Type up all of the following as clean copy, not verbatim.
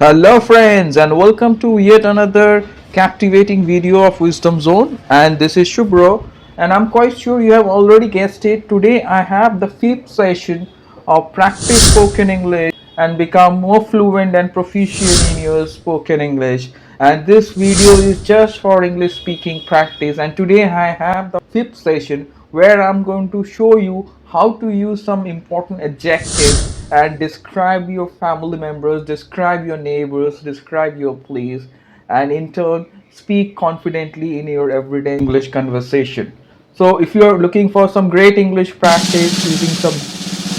Hello friends and welcome to yet another captivating video of Wisdom Zone, and this is Shubro, and I'm quite sure you have already guessed it. Today I have the fifth session of practice spoken English and become more fluent and proficient in your spoken English, and this video is just for English speaking practice. And today I have the fifth session where I'm going to show you how to use some important adjectives and describe your family members, describe your neighbors, describe your place, and in turn speak confidently in your everyday English conversation. So if you're looking for some great English practice using some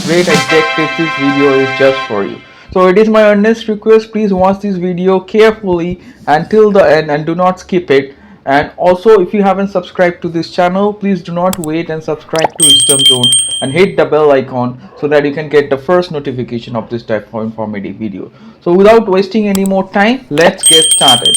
great adjectives, this video is just for you. So it is my earnest request, please watch this video carefully until the end and do not skip it. And also, if you haven't subscribed to this channel, please do not wait and subscribe to Wisdom Zone and hit the bell icon so that you can get the first notification of this type of informative video. So without wasting any more time, let's get started.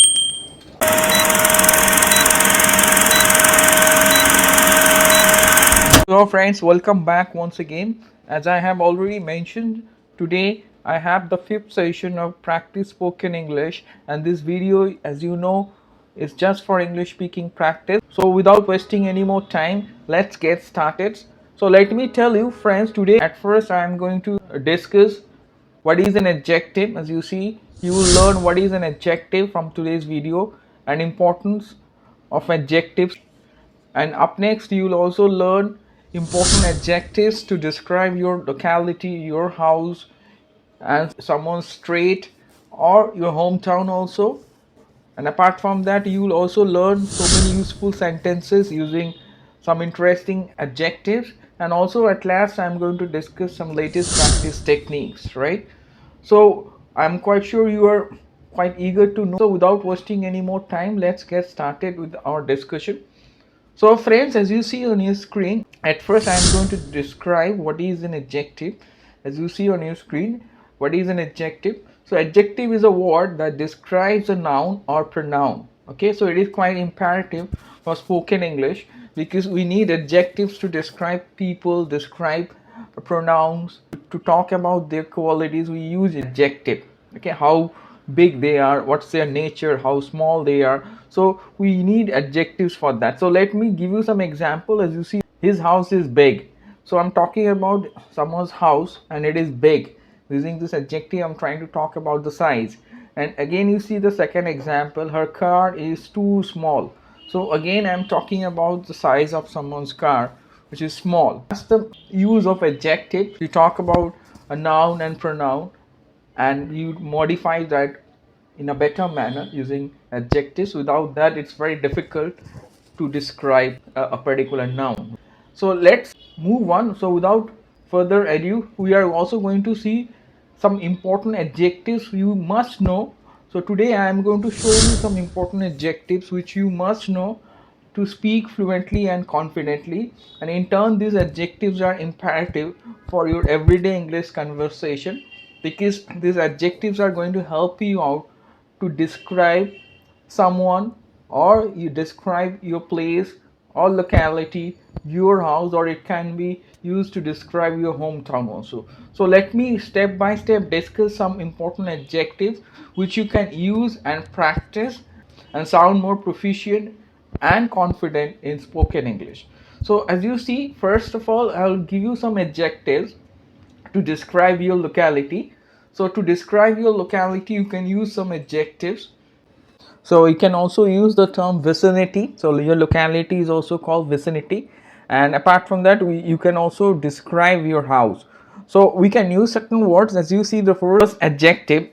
So friends, welcome back once again. As I have already mentioned, today I have the fifth session of practice spoken English, and this video, as you know, is just for English speaking practice. So without wasting any more time, let's get started. So let me tell you friends, today at first I am going to discuss what is an adjective. As you see, you will learn what is an adjective from today's video and importance of adjectives, and up next you will also learn important adjectives to describe your locality, your house, and someone's street or your hometown also. And apart from that, you will also learn so many useful sentences using some interesting adjectives. And also at last I'm going to discuss some latest practice techniques, right? So I'm quite sure you are quite eager to know. So without wasting any more time, let's get started with our discussion. So friends, as you see on your screen, at first I am going to describe what is an adjective. As you see on your screen, what is an adjective? So adjective is a word that describes a noun or pronoun. Okay, so it is quite imperative for spoken English because we need adjectives to describe people, describe pronouns, to talk about their qualities. We use adjective. Okay, how big they are, what's their nature, how small they are. So we need adjectives for that. So let me give you some example. As you see, his house is big. So I'm talking about someone's house and it is big. Using this adjective, I'm trying to talk about the size. And again, you see the second example, her car is too small. So again, I'm talking about the size of someone's car, which is small. That's the use of adjective. We talk about a noun and pronoun, and you modify that in a better manner using adjectives. Without that, it's very difficult to describe a particular noun. So let's move on. So without further ado, we are also going to see some important adjectives you must know. So today I am going to show you some important adjectives which you must know to speak fluently and confidently, and in turn these adjectives are imperative for your everyday English conversation because these adjectives are going to help you out to describe someone, or you describe your place or locality, your house, or it can be used to describe your hometown also. So let me step by step discuss some important adjectives which you can use and practice and sound more proficient and confident in spoken English. So as you see, first of all, I'll give you some adjectives to describe your locality. So to describe your locality, you can use some adjectives. So you can also use the term vicinity. So your locality is also called vicinity. And apart from that, you can also describe your house. So we can use certain words. As you see, the first adjective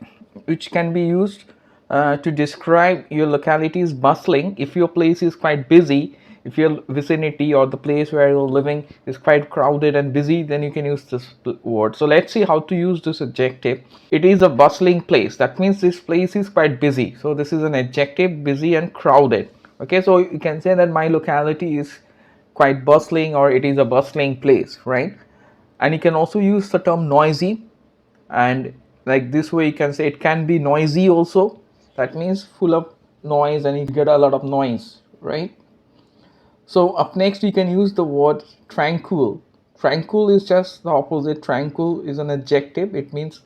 which can be used to describe your locality is bustling. If your place is quite busy, if your vicinity or the place where you're living is quite crowded and busy, then you can use this word. So let's see how to use this adjective. It is a bustling place. That means this place is quite busy. So this is an adjective, busy and crowded. Okay, so you can say that my locality is quite bustling, or it is a bustling place, right? And you can also use the term noisy, and like this way you can say it can be noisy also. That means full of noise and you get a lot of noise, right? So up next you can use the word tranquil. Tranquil is just the opposite. Tranquil is an adjective. It means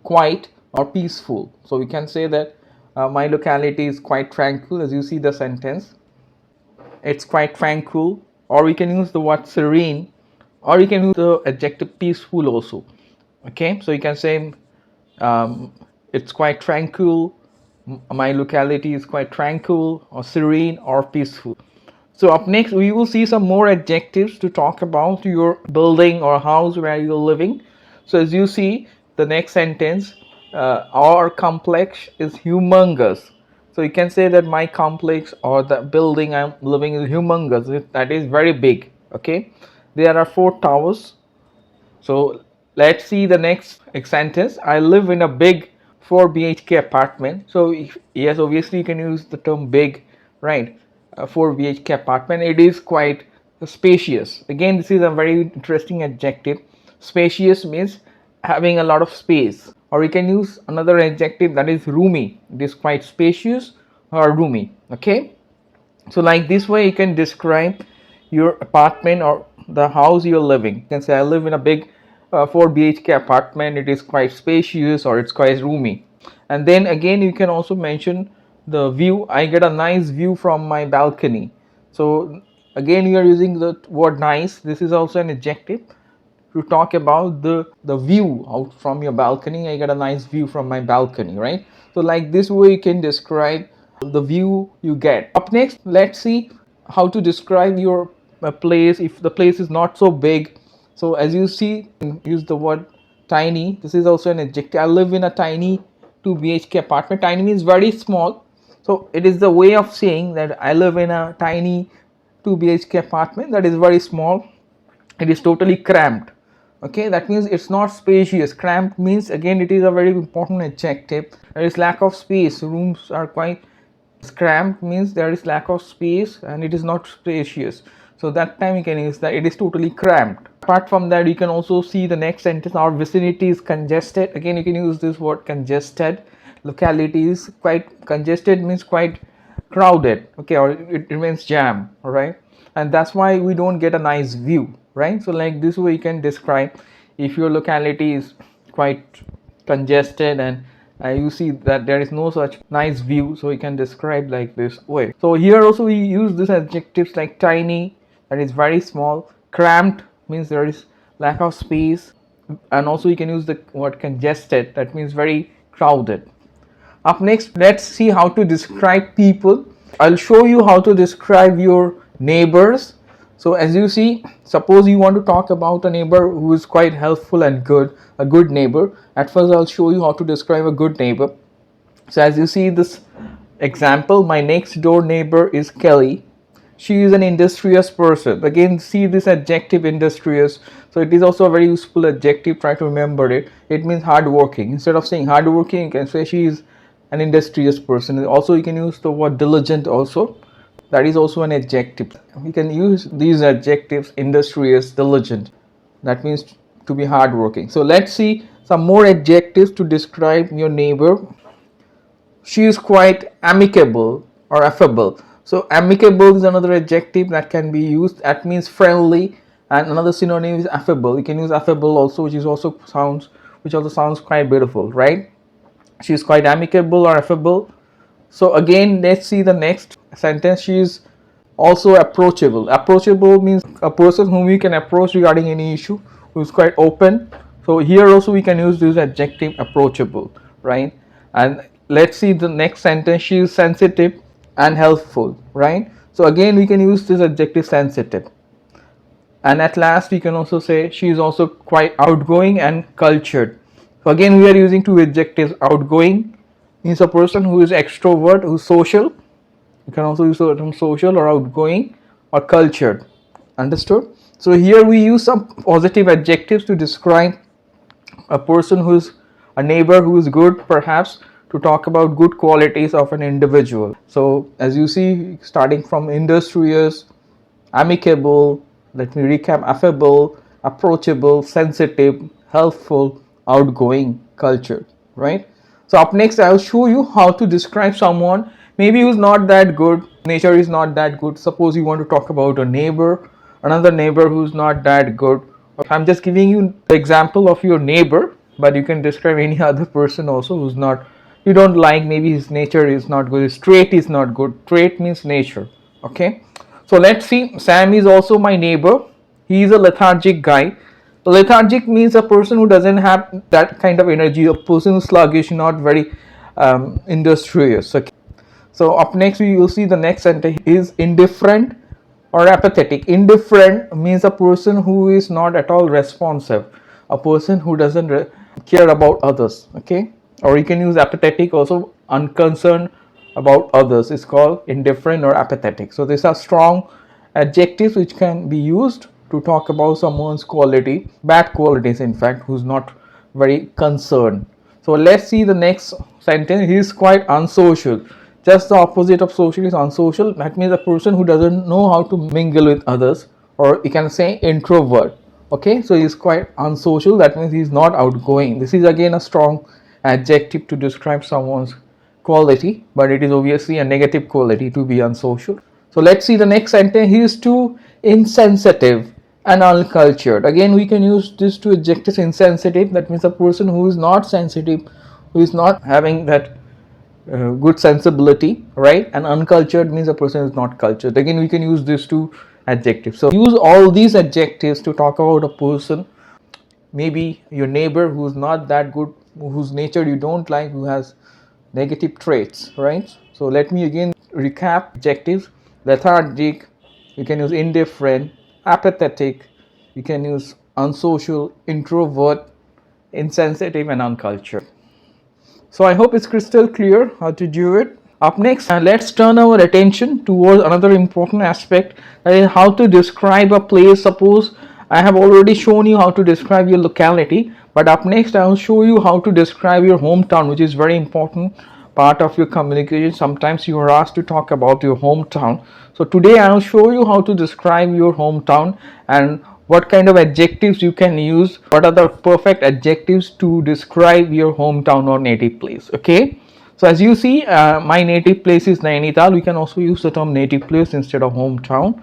quiet, or peaceful. So we can say that my locality is quite tranquil. As you see the sentence, it's quite tranquil. Or we can use the word serene, or you can use the adjective peaceful also. Okay, so you can say it's quite tranquil, my locality is quite tranquil, or serene, or peaceful. So up next we will see some more adjectives to talk about your building or house where you're living. So as you see the next sentence, our complex is humongous. So you can say that my complex or the building I'm living is humongous, that is very big. Okay, there are 4 towers. So let's see the next sentence. I live in a big 4 BHK apartment. So yes, obviously you can use the term big, right? A 4 BHK apartment. It is quite spacious. Again, this is a very interesting adjective. Spacious means having a lot of space. Or you can use another adjective, that is roomy. It is quite spacious or roomy. Okay. So like this way you can describe your apartment or the house you're living. You can say I live in a big 4 BHK apartment. It is quite spacious or it's quite roomy. And then again you can also mention the view. I get a nice view from my balcony. So again you are using the word nice. This is also an adjective to talk about the view out from your balcony. I get a nice view from my balcony, right? So like this way you can describe the view you get. Up next, let's see how to describe your place if the place is not so big. So as you see, use the word tiny. This is also an adjective. I live in a tiny 2 BHK apartment. Tiny means very small. So it is the way of saying that I live in a tiny 2 BHK apartment that is very small. It is totally cramped. Okay, that means it's not spacious. Cramped means, again, it is a very important adjective. There is lack of space. Rooms are quite cramped, means there is lack of space and it is not spacious. So that time you can use that it is totally cramped. Apart from that, you can also see the next sentence, our vicinity is congested. Again, you can use this word congested. Locality is quite congested, means quite crowded. Okay, or it remains jam. All right, and that's why we don't get a nice view, right? So like this way you can describe if your locality is quite congested and you see that there is no such nice view, so you can describe like this way. So here also we use these adjectives like tiny, that is very small. Cramped means there is lack of space, and also you can use the word congested, that means very crowded. Up next, let's see how to describe people. I'll show you how to describe your neighbors. So as you see, suppose you want to talk about a neighbor who is quite helpful and good, a good neighbor. At first I'll show you how to describe a good neighbor. So as you see this example, my next door neighbor is Kelly. She is an industrious person. Again, see this adjective industrious. So it is also a very useful adjective. Try to remember it. It means hardworking. Instead of saying hardworking, you can say she is an industrious person. Also you can use the word diligent also. That is also an adjective. We can use these adjectives, industrious, diligent. That means to be hardworking. So let's see some more adjectives to describe your neighbor. She is quite amicable or affable. So amicable is another adjective that can be used. That means friendly, and another synonym is affable. You can use affable also, which also sounds quite beautiful, right? She is quite amicable or affable. So again, let's see the next sentence. She is also approachable. Approachable means a person whom we can approach regarding any issue, who is quite open. So here also we can use this adjective approachable, right? And let's see the next sentence. She is sensitive and helpful, right? So again we can use this adjective sensitive. And at last we can also say she is also quite outgoing and cultured. So again we are using two adjectives. Outgoing means a person who is extrovert, who is social. You can also use the term social or outgoing, or cultured. Understood? So here we use some positive adjectives to describe a person who is a neighbor who is good, perhaps to talk about good qualities of an individual. So as you see, starting from industrious, amicable, let me recap, affable, approachable, sensitive, helpful, outgoing, cultured, right? So up next I'll show you how to describe someone maybe who's not that good, nature is not that good. Suppose you want to talk about a neighbor, another neighbor who's not that good. I'm just giving you the example of your neighbor, but you can describe any other person also who's not, you don't like, maybe his nature is not good, his trait is not good. Trait means nature. Okay, so let's see. Sam is also my neighbor. He is a lethargic guy. Lethargic means a person who doesn't have that kind of energy, a person who's sluggish, not very industrious. Okay, so up next we will see the next sentence is indifferent or apathetic. Indifferent means a person who is not at all responsive, a person who doesn't care about others. Okay, or you can use apathetic also, unconcerned about others. It's called indifferent or apathetic. So these are strong adjectives which can be used to talk about someone's quality, bad qualities in fact, who's not very concerned. So let's see the next sentence. He is quite unsocial. Just the opposite of social is unsocial. That means a person who doesn't know how to mingle with others, or you can say introvert. Okay, so he is quite unsocial. That means he is not outgoing. This is again a strong adjective to describe someone's quality, but it is obviously a negative quality to be unsocial. So let's see the next sentence. He is too insensitive and uncultured. Again, we can use this two adjectives. Insensitive, that means a person who is not sensitive, who is not having that good sensibility, right? And uncultured means a person is not cultured. Again, we can use these two adjectives. So use all these adjectives to talk about a person, maybe your neighbor who's not that good, whose nature you don't like, who has negative traits, right? So let me again recap adjectives. Lethargic, you can use indifferent. Apathetic, you can use unsocial. Introvert, insensitive, and uncultured. So I hope it's crystal clear how to do it. Up next, let's turn our attention towards another important aspect, that is how to describe a place. Suppose I have already shown you how to describe your locality, but up next I will show you how to describe your hometown, which is very important part of your communication. Sometimes you are asked to talk about your hometown. So today I will show you how to describe your hometown and what kind of adjectives you can use, what are the perfect adjectives to describe your hometown or native place. Okay, so as you see, my native place is Nainital. We can also use the term native place instead of hometown.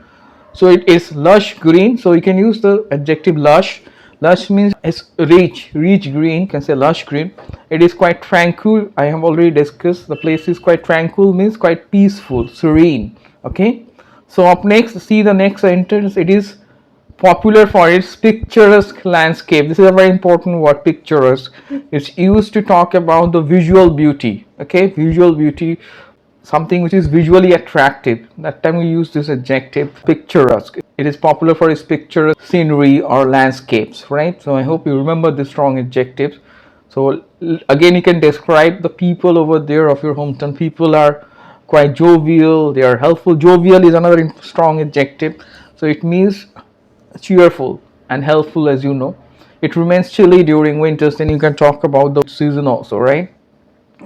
So it is lush green, so you can use the adjective lush. Lush means it's rich green, you can say lush green. It is quite tranquil. I have already discussed, the place is quite tranquil, means quite peaceful, serene. Okay, so up next, see the next sentence. It is popular for its picturesque landscape. This is a very important word, picturesque. It's used to talk about the visual beauty. Okay, visual beauty, something which is visually attractive. That time we use this adjective picturesque. It is popular for its picturesque scenery or landscapes, right? So I hope you remember the strong adjectives. So again, you can describe the people over there of your hometown. People are quite jovial, they are helpful. Jovial is another strong adjective. So it means cheerful and helpful, as you know. It remains chilly during winters, then you can talk about the season also, right?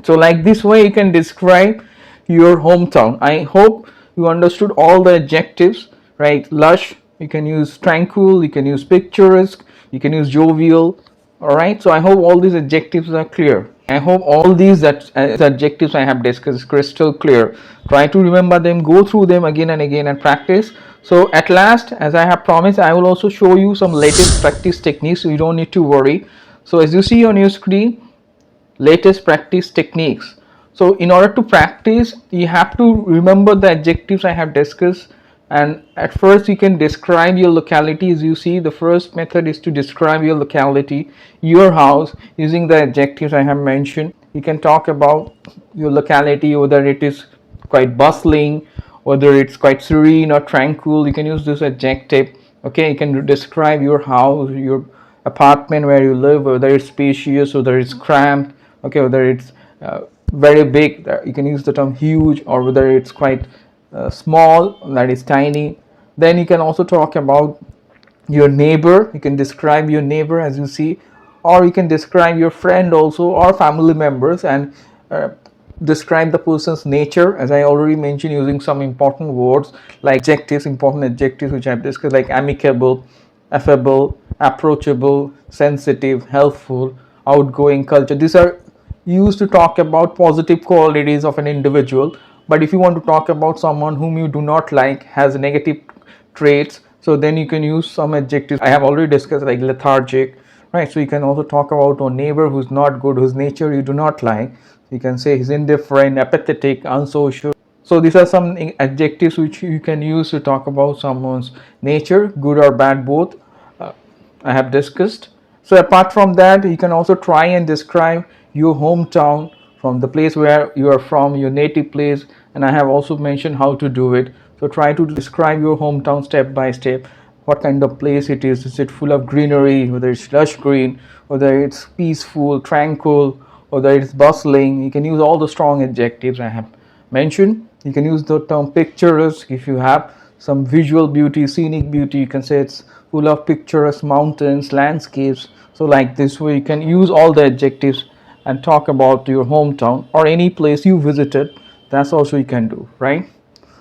So like this way you can describe your hometown. I hope you understood all the adjectives, right? Lush, you can use tranquil, you can use picturesque, you can use jovial. All right, so I hope all these adjectives are clear. I hope all these adjectives I have discussed is crystal clear. Try to remember them, go through them again and again and practice. So at last, as I have promised, I will also show you some latest practice techniques, so you don't need to worry. So as you see on your screen, latest practice techniques. So in order to practice, you have to remember the adjectives I have discussed, and at first you can describe your locality. As you see, the first method is to describe your locality, your house, using the adjectives I have mentioned. You can talk about your locality, whether it is quite bustling, whether it's quite serene or tranquil. You can use this adjective. Okay, you can describe your house, your apartment where you live, whether it's spacious, whether it's cramped, okay, whether it's very big, you can use the term huge, or whether it's quite small, that is tiny. Then you can also talk about your neighbor. You can describe your neighbor, as you see, or you can describe your friend also, or family members, and describe the person's nature, as I already mentioned, using some important words like adjectives, important adjectives which I've discussed, like amicable, affable, approachable, sensitive, helpful, outgoing, culture. These are used to talk about positive qualities of an individual. But if you want to talk about someone whom you do not like, has negative traits, so then you can use some adjectives I have already discussed, like lethargic, right? So you can also talk about a neighbor who's not good, whose nature you do not like. You can say he's indifferent, apathetic, unsocial. So these are some adjectives which you can use to talk about someone's nature, good or bad both. uh, I have discussed. So apart from that, you can also try and describe your hometown, from the place where you are from, your native place, and I have also mentioned how to do it. So try to describe your hometown step by step. What kind of place it is? Is it full of greenery, whether it's lush green, whether it's peaceful, tranquil, whether it's bustling? You can use all the strong adjectives I have mentioned. You can use the term picturesque if you have some visual beauty, scenic beauty. You can say it's full of picturesque mountains, landscapes. So like this way you can use all the adjectives and talk about your hometown or any place you visited. That's also you can do, right?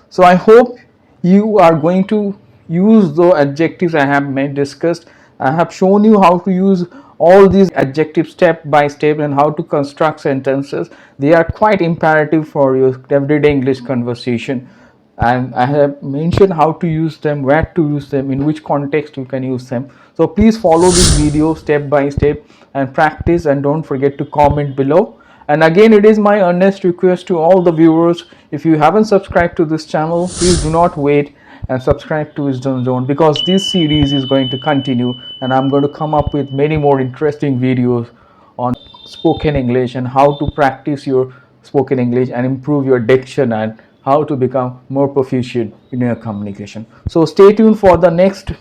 So I hope you are going to use the adjectives I have discussed. I have shown you how to use all these adjectives step by step and how to construct sentences. They are quite imperative for your everyday English conversation. And I have mentioned how to use them, where to use them, in which context you can use them. So please follow this video step by step and practice, and don't forget to comment below. And again, it is my earnest request to all the viewers, if you haven't subscribed to this channel, please do not wait and subscribe to Wisdom Zone, because this series is going to continue and I'm going to come up with many more interesting videos on spoken English and how to practice your spoken English and improve your diction and how to become more proficient in your communication. So stay tuned for the next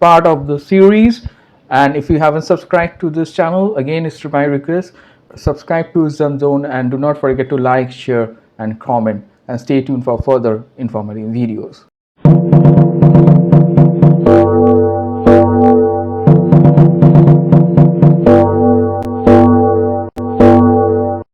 part of the series. And if you haven't subscribed to this channel, again it's my request, subscribe to Wisdom Zone and do not forget to like, share and comment, and stay tuned for further informative videos.